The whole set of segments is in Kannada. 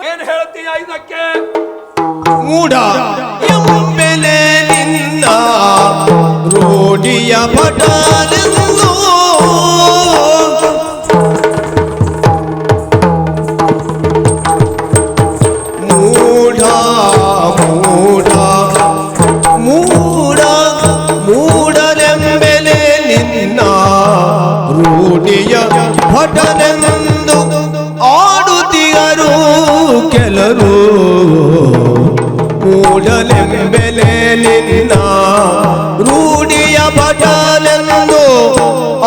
ಏನ್ ಹೇಳ್ತೀಯ ಇದಕ್ಕೆ? ಮೂಢ ಎಂಬೆಲೆ ನಿನ್ನ ರೂಢಿಯ ಪಟನೆಂದು ಮೂಢ ಮೂಢ ಮೂಢ ಮೂಢನೆಂಬೆಲೆ ನಿನ್ನ ರೂಢಿಯ ಪಟನೆಂದು ಆಡುತ್ತಿಗರು ಕೆಲರು ಮೂಢಲೆಂಬೆಲೆ ನಿನ್ನ ರೂಢಿಯ ಭಟನೆಂದು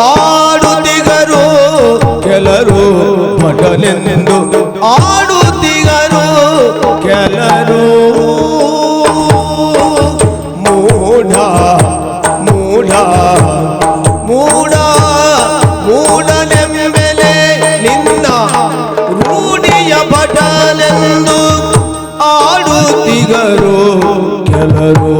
ಆಡುತ್ತಿಗರು ಕೆಲರು ಭಟನೆಂದು ಆಡುತ್ತಿಗರು ಕೆಲರು ಮೂಢ ಮೂಢ ಮೂಢ ಮೂಢನೆಂಬೆಲೆ ನಿನ್ನ ರೂಢಿಯ ಭಟನೆಂದು ಆಡುತ್ತಿಗರು ಕೆಲರು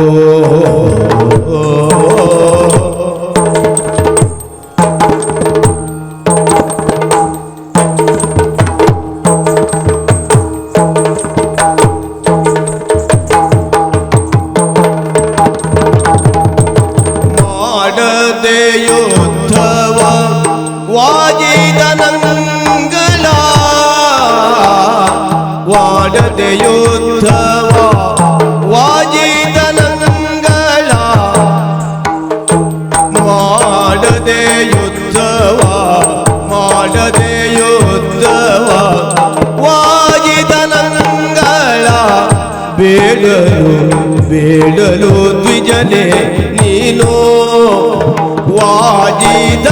ಮಾಡದೆ ಯುದ್ಧವ ವಾಜಿದನಂಗಳ ವಾಡದೆ ಯುದ್ಧವ ವಾಜಿದನಂಗಳ ಮಾಡದೆ ಯುದ್ಧವ ಮಾಡದೆ ಯುದ್ಧವ ವಾಜಿದನಂಗಳ ಬೇಡಲು ಬೇಡಲು ದ್ವಿಜನೆ ನೀನು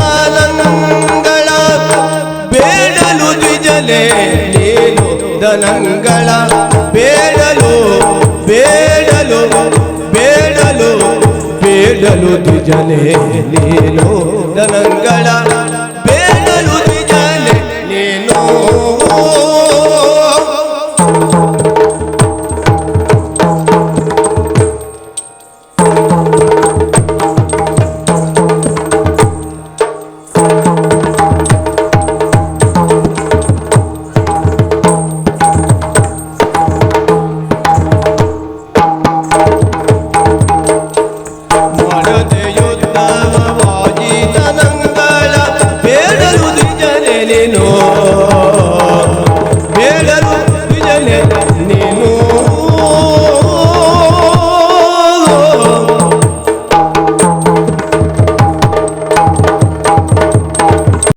ವಾಜಿದನಂಗಳ ಬೇಡಲು ದ್ವಿಜನೆ ನೀನು ದನಂಗಳ ಬೇಡಲು ಬೇಡಲು ಬೇಡಲು ಬೇಡಲು ದ್ವಿಜನೆ ನೀನು ದನಂಗಳ ಬೇಡಲು ದ್ವಿಜನೆ ನೀನು ಮಾಡದೆ ಯುದ್ಧವ ವಾಜಿದನಂಗಳ ಬೇಡಲು ದ್ವಿಜನೆ ನೀನು